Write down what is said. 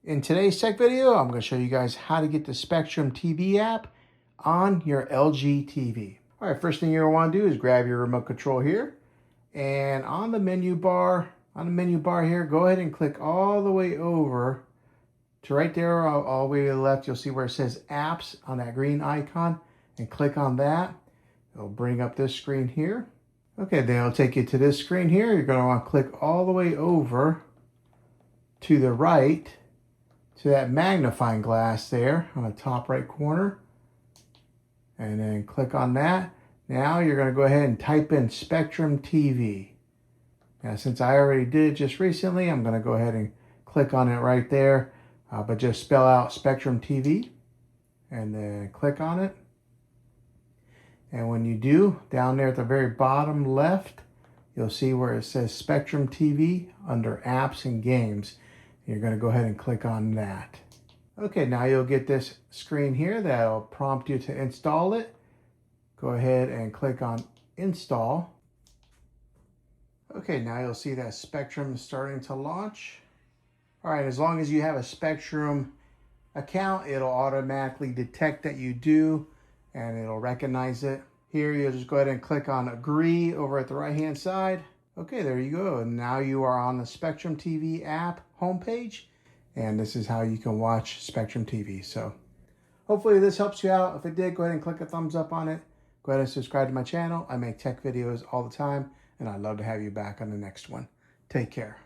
In today's tech video, I'm going to show you guys how to get the Spectrum TV app on your LG TV. All right, first thing you're going to want to do is grab your remote control here, and on the menu bar here, go ahead and click all the way over to right there, all the way to the left. You'll see where it says apps on that green icon, and click on that. It'll bring up this screen here. Okay, then it'll take you to this screen here. You're going to want to click all the way over to the right to that magnifying glass there on the top right corner, and then click on that. Now you're going to go ahead and type in Spectrum TV. Now, since I already did just recently, I'm going to go ahead and click on it right there, but just spell out Spectrum TV and then click on it. And when you do, down there at the very bottom left, you'll see where it says Spectrum TV under apps and games. You're going to go ahead and click on that. Okay, now you'll get this screen here that'll prompt you to install it. Go ahead and click on install. Okay, now you'll see that Spectrum is starting to launch. All right, as long as you have a Spectrum account, it'll automatically detect that you do, and it'll recognize it. Here, you'll just go ahead and click on agree over at the right-hand side. Okay, there you go. And now you are on the Spectrum TV app homepage, and this is how you can watch Spectrum TV. So hopefully this helps you out. If it did, go ahead and click a thumbs up on it. Go ahead and subscribe to my channel. I make tech videos all the time, and I'd love to have you back on the next one. Take care.